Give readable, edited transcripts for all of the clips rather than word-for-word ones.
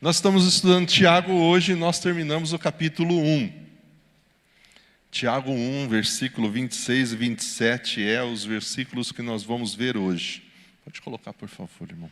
Nós estamos estudando Tiago hoje e nós terminamos o capítulo 1. Tiago 1, versículo 26 e 27 é os versículos que nós vamos ver hoje. Pode colocar, por favor, irmão.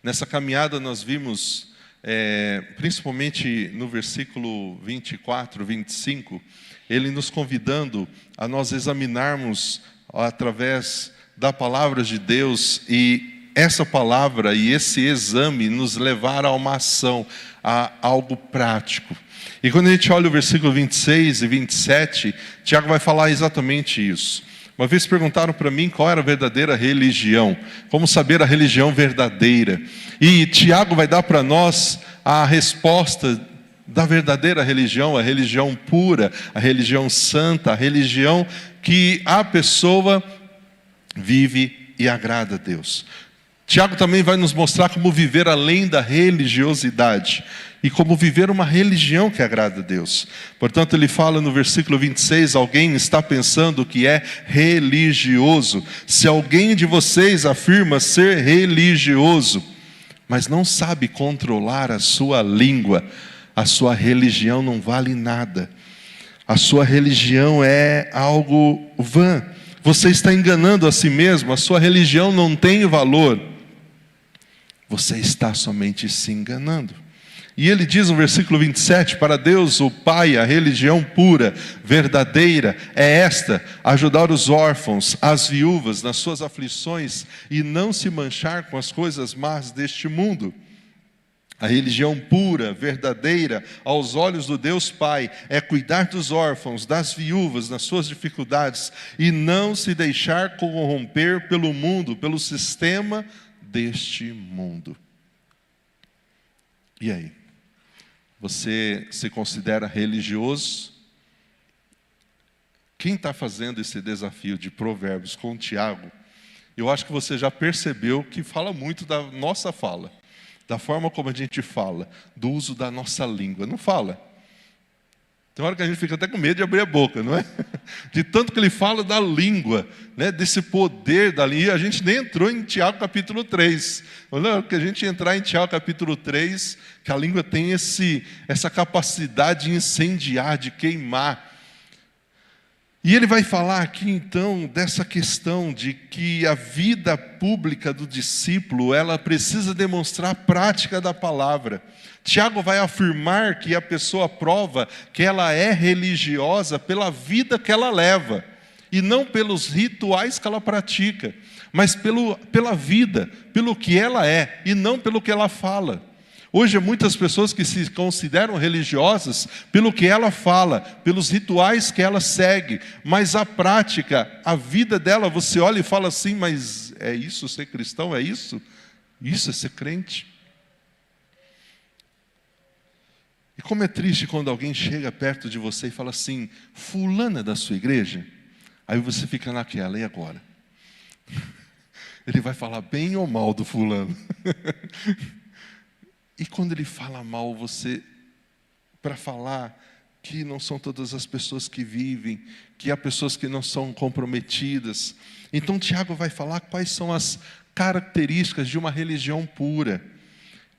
Nessa caminhada nós vimos, principalmente no versículo 24, 25, ele nos convidando a nós examinarmos através da palavra de Deus e essa palavra e esse exame nos levar a uma ação, a algo prático. E quando a gente olha o versículo 26 e 27, Tiago vai falar exatamente isso. Uma vez perguntaram para mim qual era a verdadeira religião, como saber a religião verdadeira. E Tiago vai dar para nós a resposta da verdadeira religião, a religião pura, a religião santa, a religião que a pessoa vive e agrada a Deus. Tiago também vai nos mostrar como viver além da religiosidade e como viver uma religião que agrada a Deus. Portanto, ele fala no versículo 26, alguém está pensando que é religioso. Se alguém de vocês afirma ser religioso, mas não sabe controlar a sua língua, a sua religião não vale nada. A sua religião é algo vã. Você está enganando a si mesmo, a sua religião não tem valor. Você está somente se enganando. E ele diz no versículo 27, para Deus o Pai, a religião pura, verdadeira, é esta: ajudar os órfãos, as viúvas nas suas aflições e não se manchar com as coisas más deste mundo. A religião pura, verdadeira, aos olhos do Deus Pai, é cuidar dos órfãos, das viúvas, nas suas dificuldades, e não se deixar corromper pelo mundo, pelo sistema deste mundo. E aí? Você se considera religioso? Quem está fazendo esse desafio de Provérbios com Tiago, eu acho que você já percebeu que fala muito da nossa fala, da forma como a gente fala, do uso da nossa língua. Não fala? Tem hora que a gente fica até com medo de abrir a boca, não é? De tanto que ele fala da língua, né? Desse poder da língua. A gente nem entrou em Tiago capítulo 3. Olha, que a gente entrar em Tiago capítulo 3, que a língua tem essa capacidade de incendiar, de queimar. E ele vai falar aqui então dessa questão de que a vida pública do discípulo, ela precisa demonstrar a prática da palavra. Tiago vai afirmar que a pessoa prova que ela é religiosa pela vida que ela leva, e não pelos rituais que ela pratica, mas pela vida, pelo que ela é, e não pelo que ela fala. Hoje há muitas pessoas que se consideram religiosas pelo que ela fala, pelos rituais que ela segue, mas a prática, a vida dela, você olha e fala assim, mas é isso ser cristão, é isso? Isso é ser crente? E como é triste quando alguém chega perto de você e fala assim, fulana é da sua igreja? Aí você fica naquela, e agora? Ele vai falar bem ou mal do fulano? E quando ele fala mal, para falar que não são todas as pessoas que vivem, que há pessoas que não são comprometidas. Então Tiago vai falar quais são as características de uma religião pura.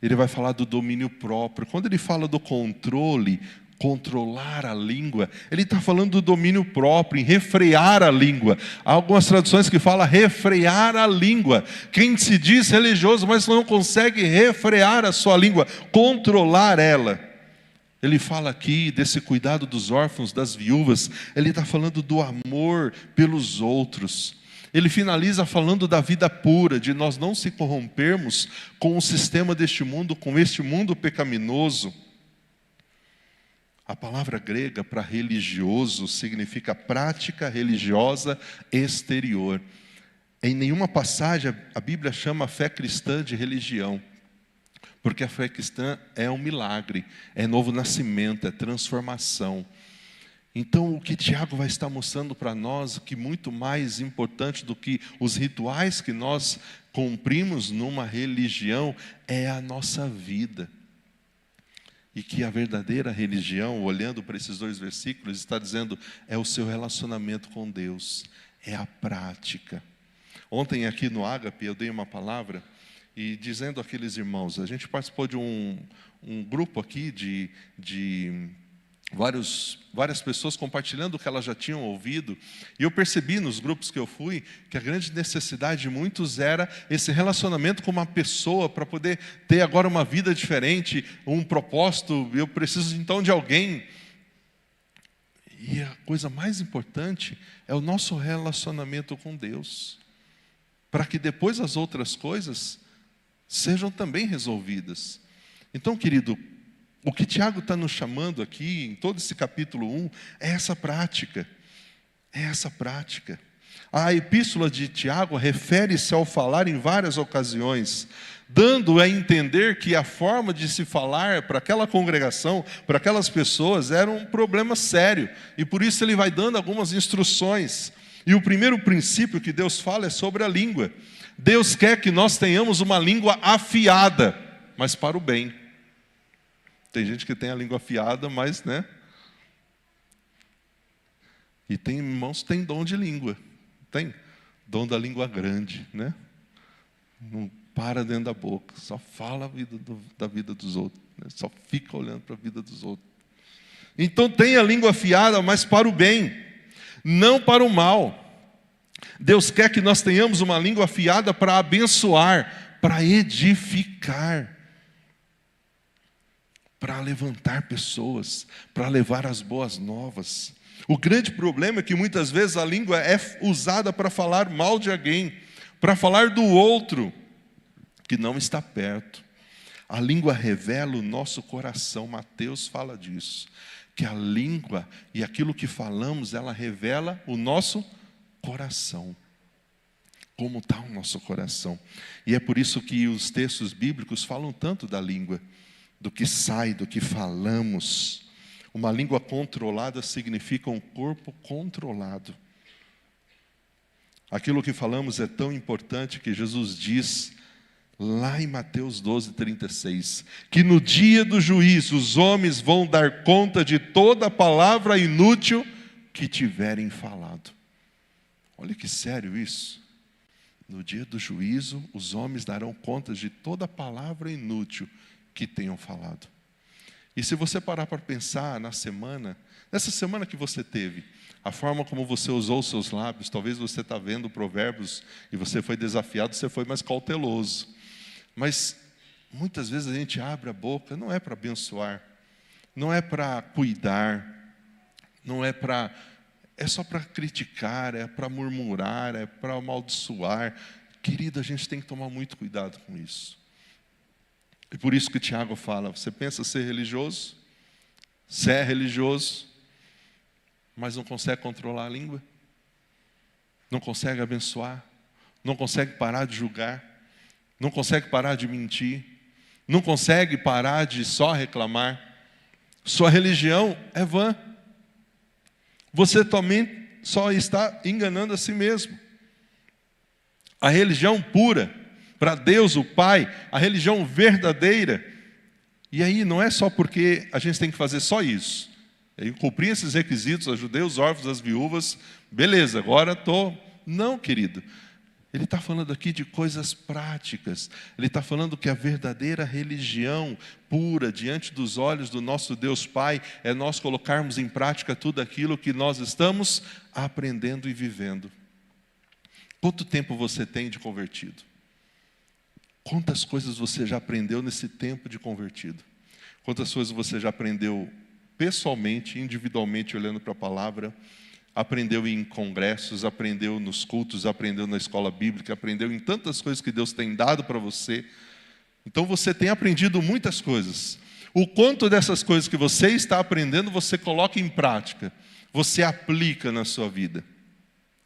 Ele vai falar do domínio próprio. Quando ele fala do controle, controlar a língua, ele está falando do domínio próprio, em refrear a língua. Há algumas traduções que falam refrear a língua. Quem se diz religioso, mas não consegue refrear a sua língua, controlar ela. Ele fala aqui desse cuidado dos órfãos, das viúvas. Ele está falando do amor pelos outros. Ele finaliza falando da vida pura, de nós não se corrompermos com o sistema deste mundo, com este mundo pecaminoso. A palavra grega para religioso significa prática religiosa exterior. Em nenhuma passagem a Bíblia chama a fé cristã de religião, porque a fé cristã é um milagre, é novo nascimento, é transformação. Então, o que Tiago vai estar mostrando para nós, que muito mais importante do que os rituais que nós cumprimos numa religião, é a nossa vida. E que a verdadeira religião, olhando para esses dois versículos, está dizendo, é o seu relacionamento com Deus, é a prática. Ontem aqui no Ágape eu dei uma palavra, e dizendo àqueles irmãos, a gente participou de um grupo aqui de várias pessoas compartilhando o que elas já tinham ouvido, e eu percebi nos grupos que eu fui, que a grande necessidade de muitos era esse relacionamento com uma pessoa, para poder ter agora uma vida diferente, um propósito. Eu preciso então de alguém. E a coisa mais importante é o nosso relacionamento com Deus, para que depois as outras coisas sejam também resolvidas. Então, querido, o que Tiago está nos chamando aqui, em todo esse capítulo 1, é essa prática. É essa prática. A epístola de Tiago refere-se ao falar em várias ocasiões, dando a entender que a forma de se falar para aquela congregação, para aquelas pessoas, era um problema sério. E por isso ele vai dando algumas instruções. E o primeiro princípio que Deus fala é sobre a língua. Deus quer que nós tenhamos uma língua afiada, mas para o bem. Tem gente que tem a língua afiada, mas, né? E tem irmãos que têm dom de língua. Tem dom da língua grande, né? Não para dentro da boca, só fala da vida dos outros, né? Só fica olhando para a vida dos outros. Então tem a língua afiada, mas para o bem, não para o mal. Deus quer que nós tenhamos uma língua afiada para abençoar, para edificar, para levantar pessoas, para levar as boas novas. O grande problema é que muitas vezes a língua é usada para falar mal de alguém, para falar do outro que não está perto. A língua revela o nosso coração. Mateus fala disso, que a língua e aquilo que falamos, ela revela o nosso coração. Como está o nosso coração. E é por isso que os textos bíblicos falam tanto da língua, do que sai, do que falamos. Uma língua controlada significa um corpo controlado. Aquilo que falamos é tão importante que Jesus diz, lá em Mateus 12:36, que no dia do juízo os homens vão dar conta de toda palavra inútil que tiverem falado. Olha que sério isso. No dia do juízo, os homens darão conta de toda palavra inútil que tenham falado. E se você parar para pensar nessa semana que você teve, a forma como você usou os seus lábios, talvez você está vendo Provérbios e você foi desafiado, você foi mais cauteloso. Mas muitas vezes a gente abre a boca, não é para abençoar, não é para cuidar, é só para criticar, é para murmurar, é para amaldiçoar. Querido, a gente tem que tomar muito cuidado com isso. E por isso que Tiago fala, você pensa ser religioso? Você é religioso, mas não consegue controlar a língua? Não consegue abençoar? Não consegue parar de julgar? Não consegue parar de mentir? Não consegue parar de só reclamar? Sua religião é vã. Você também só está enganando a si mesmo. A religião pura, para Deus o Pai, a religião verdadeira. E aí não é só porque a gente tem que fazer só isso. Eu cumpri esses requisitos, ajudei os órfãos, as viúvas, beleza, agora estou... Não, querido. Ele está falando aqui de coisas práticas. Ele está falando que a verdadeira religião pura, diante dos olhos do nosso Deus Pai, é nós colocarmos em prática tudo aquilo que nós estamos aprendendo e vivendo. Quanto tempo você tem de convertido? Quantas coisas você já aprendeu nesse tempo de convertido? Quantas coisas você já aprendeu pessoalmente, individualmente, olhando para a palavra? Aprendeu em congressos, aprendeu nos cultos, aprendeu na escola bíblica, aprendeu em tantas coisas que Deus tem dado para você. Então você tem aprendido muitas coisas. O quanto dessas coisas que você está aprendendo, você coloca em prática, você aplica na sua vida.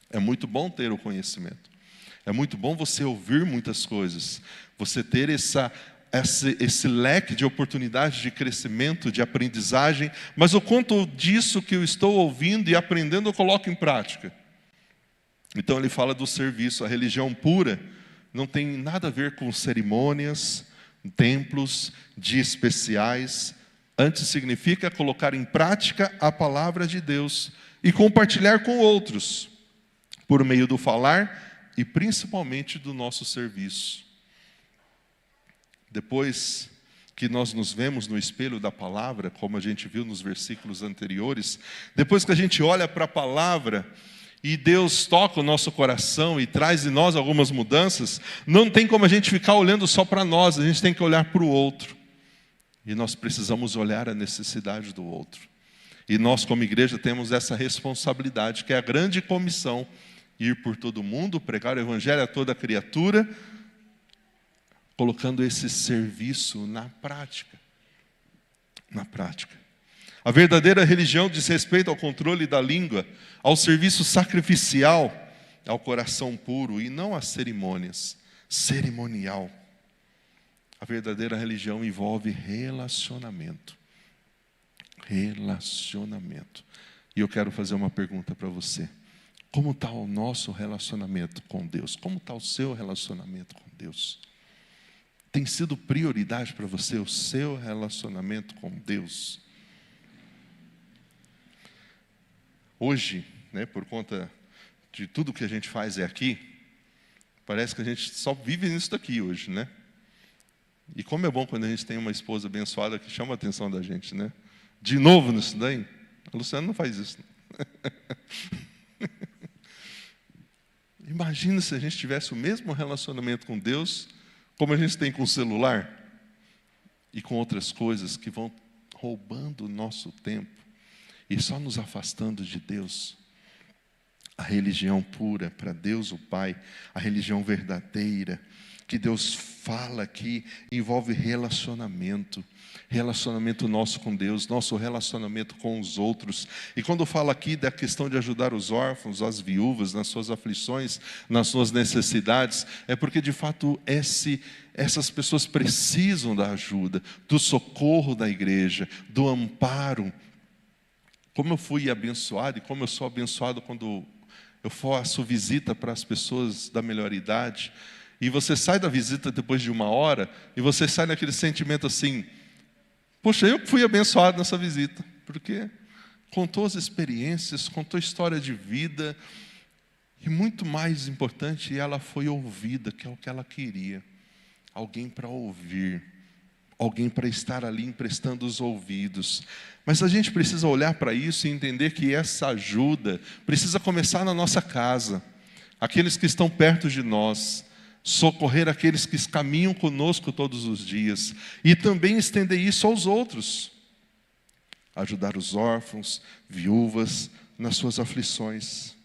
É muito bom ter o conhecimento. É muito bom você ouvir muitas coisas, você ter esse leque de oportunidades de crescimento, de aprendizagem, mas o quanto disso que eu estou ouvindo e aprendendo eu coloco em prática. Então ele fala do serviço. A religião pura não tem nada a ver com cerimônias, templos, dias especiais. Antes significa colocar em prática a palavra de Deus e compartilhar com outros, por meio do falar e principalmente do nosso serviço. depois que nós nos vemos no espelho da palavra, como a gente viu nos versículos anteriores, depois que a gente olha para a palavra e Deus toca o nosso coração e traz em nós algumas mudanças, não tem como a gente ficar olhando só para nós, a gente tem que olhar para o outro. E nós precisamos olhar a necessidade do outro. E nós, como igreja, temos essa responsabilidade, que é a grande comissão, ir por todo mundo, pregar o evangelho a toda criatura, colocando esse serviço na prática. Na prática. A verdadeira religião diz respeito ao controle da língua, ao serviço sacrificial, ao coração puro e não às cerimônias. Cerimonial. A verdadeira religião envolve relacionamento. Relacionamento. E eu quero fazer uma pergunta para você. Como está o nosso relacionamento com Deus? Como está o seu relacionamento com Deus? Tem sido prioridade para você o seu relacionamento com Deus? Hoje, por conta de tudo que a gente faz aqui, parece que a gente só vive nisso daqui hoje, né? E como é bom quando a gente tem uma esposa abençoada que chama a atenção da gente, né? De novo nisso daí? A Luciana não faz isso. Imagina se a gente tivesse o mesmo relacionamento com Deus como a gente tem com o celular e com outras coisas que vão roubando o nosso tempo e só nos afastando de Deus. A religião pura para Deus o Pai, a religião verdadeira, que Deus fala aqui, envolve relacionamento. Relacionamento nosso com Deus, nosso relacionamento com os outros. E quando fala aqui da questão de ajudar os órfãos, as viúvas, nas suas aflições, nas suas necessidades, é porque de fato essas pessoas precisam da ajuda, do socorro da igreja, do amparo. Como eu fui abençoado e como eu sou abençoado quando eu faço visita para as pessoas da melhor idade, e você sai da visita depois de 1 hora, e você sai naquele sentimento assim, poxa, eu fui abençoado nessa visita, porque contou as experiências, contou a história de vida, e muito mais importante, ela foi ouvida, que é o que ela queria. Alguém para ouvir, alguém para estar ali emprestando os ouvidos. Mas a gente precisa olhar para isso e entender que essa ajuda precisa começar na nossa casa. Aqueles que estão perto de nós, socorrer aqueles que caminham conosco todos os dias e também estender isso aos outros. Ajudar os órfãos, viúvas nas suas aflições.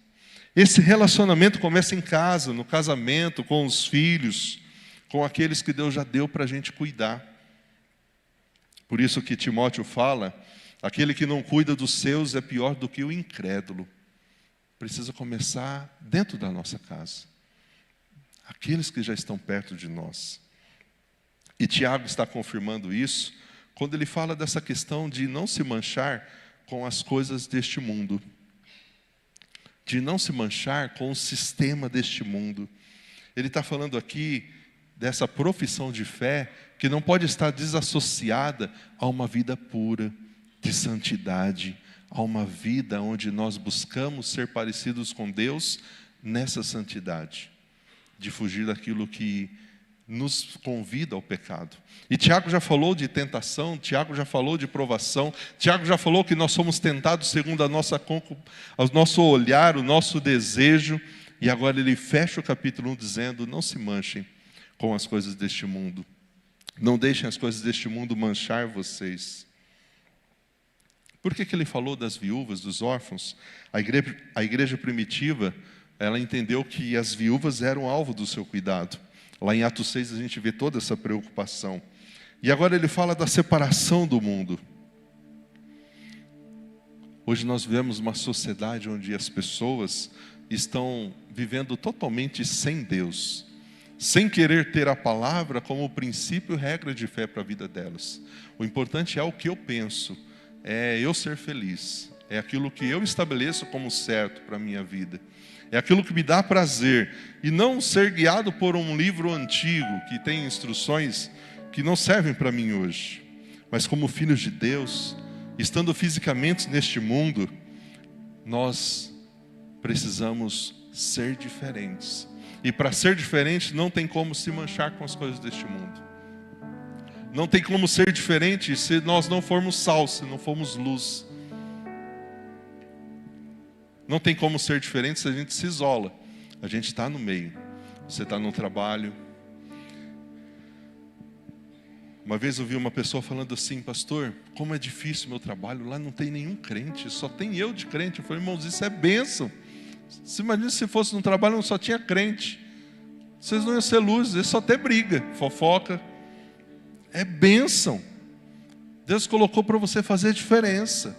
Esse relacionamento começa em casa, no casamento, com os filhos, com aqueles que Deus já deu para a gente cuidar. Por isso que Timóteo fala, aquele que não cuida dos seus é pior do que o incrédulo. Precisa começar dentro da nossa casa. Aqueles que já estão perto de nós. E Tiago está confirmando isso, quando ele fala dessa questão de não se manchar com as coisas deste mundo. De não se manchar com o sistema deste mundo. Ele está falando aqui dessa profissão de fé que não pode estar desassociada a uma vida pura, de santidade, a uma vida onde nós buscamos ser parecidos com Deus nessa santidade. De fugir daquilo que nos convida ao pecado. E Tiago já falou de tentação, Tiago já falou de provação, Tiago já falou que nós somos tentados segundo o nosso olhar, o nosso desejo, e agora ele fecha o capítulo 1 dizendo, não se manchem com as coisas deste mundo, não deixem as coisas deste mundo manchar vocês. Por que ele falou das viúvas, dos órfãos? A igreja primitiva, ela entendeu que as viúvas eram alvo do seu cuidado. Lá em Atos 6 a gente vê toda essa preocupação. E agora ele fala da separação do mundo. Hoje nós vivemos uma sociedade onde as pessoas estão vivendo totalmente sem Deus, sem querer ter a palavra como princípio e regra de fé para a vida delas. O importante é o que eu penso, é eu ser feliz, é aquilo que eu estabeleço como certo para a minha vida. É aquilo que me dá prazer, e não ser guiado por um livro antigo, que tem instruções que não servem para mim hoje. Mas como filhos de Deus, estando fisicamente neste mundo, nós precisamos ser diferentes. E para ser diferente, não tem como se manchar com as coisas deste mundo. Não tem como ser diferente se nós não formos sal, se não formos luz. Não tem como ser diferente se a gente se isola. A gente está no meio. Você está no trabalho. Uma vez eu vi uma pessoa falando assim: pastor, como é difícil o meu trabalho, lá não tem nenhum crente, só tem eu de crente. Eu falei: irmãos, isso é bênção. Você imagina se fosse no trabalho não só tinha crente. Vocês não iam ser luzes, ia só ter briga, fofoca. É bênção. Deus colocou para você fazer diferença.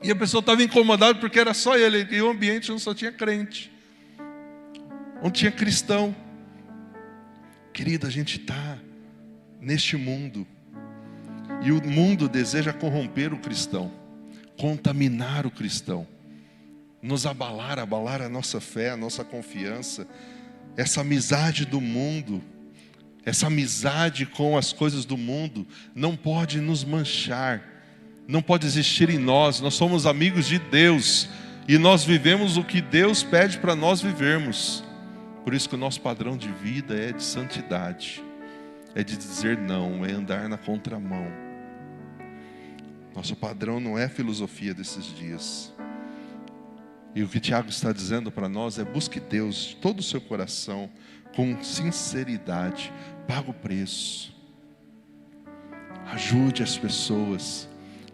E a pessoa estava incomodada porque era só ele, e o ambiente não só tinha crente, não tinha cristão. Querida, a gente está neste mundo, e o mundo deseja corromper o cristão, contaminar o cristão, nos abalar a nossa fé, a nossa confiança. Essa amizade do mundo, essa amizade com as coisas do mundo não pode nos manchar, não pode existir em nós. Nós somos amigos de Deus e nós vivemos o que Deus pede para nós vivermos. Por isso que o nosso padrão de vida é de santidade, é de dizer não, é andar na contramão. Nosso padrão não é filosofia desses dias. E o que Tiago está dizendo para nós é: busque Deus de todo o seu coração, com sinceridade, pague o preço, ajude as pessoas,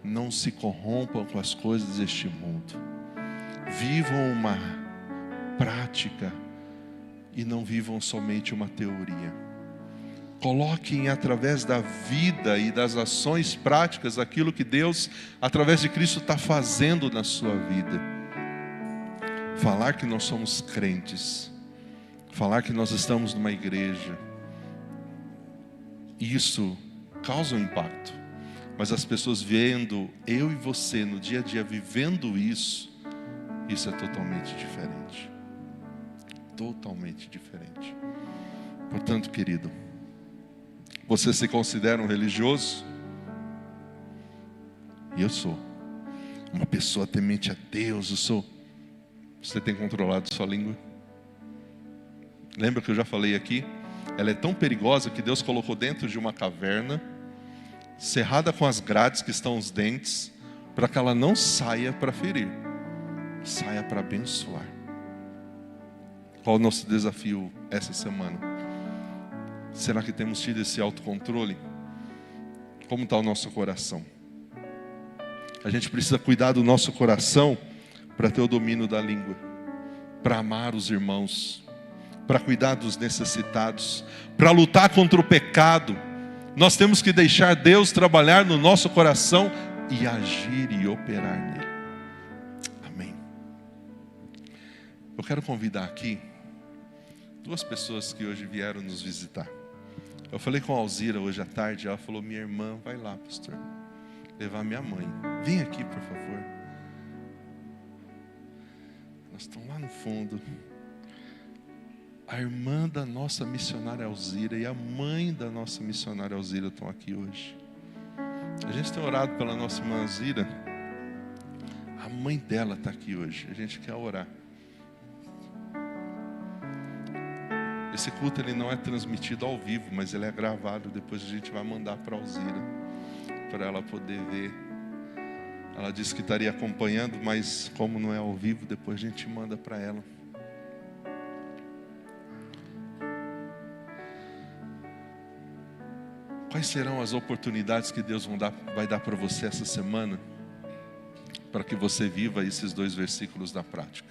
não se corrompam com as coisas deste mundo, vivam uma prática e não vivam somente uma teoria. Coloquem através da vida e das ações práticas aquilo que Deus, através de Cristo, está fazendo na sua vida. Falar que nós somos crentes, falar que nós estamos numa igreja, isso causa um impacto. Mas as pessoas vendo eu e você no dia a dia vivendo isso é totalmente diferente. Totalmente diferente. Portanto, querido, você se considera um religioso? E eu sou uma pessoa temente a Deus. Eu sou. Você tem controlado sua língua? Lembra que eu já falei aqui? Ela é tão perigosa que Deus colocou dentro de uma caverna, cerrada com as grades que estão os dentes, para que ela não saia para ferir, saia para abençoar. Qual o nosso desafio essa semana? Será que temos tido esse autocontrole? Como está o nosso coração? A gente precisa cuidar do nosso coração para ter o domínio da língua, para amar os irmãos, para cuidar dos necessitados, para lutar contra o pecado. Nós temos que deixar Deus trabalhar no nosso coração e agir e operar nele. Amém. Eu quero convidar aqui 2 pessoas que hoje vieram nos visitar. Eu falei com a Alzira hoje à tarde, ela falou: minha irmã, vai lá, pastor, levar minha mãe. Vem aqui, por favor. Nós estamos lá no fundo. A irmã da nossa missionária Alzira e a mãe da nossa missionária Alzira estão aqui hoje. A gente tem orado pela nossa irmã Alzira. A mãe dela está aqui hoje. A gente quer orar. Esse culto ele não é transmitido ao vivo, mas ele é gravado. Depois a gente vai mandar para a Alzira, para ela poder ver. Ela disse que estaria acompanhando, mas como não é ao vivo, depois a gente manda para ela. Quais serão as oportunidades que Deus vai dar para você essa semana, para que você viva esses 2 versículos na prática?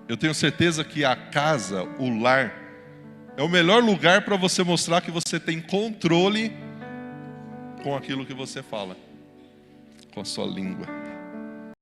Eu tenho certeza que a casa, o lar, é o melhor lugar para você mostrar que você tem controle com aquilo que você fala, com a sua língua.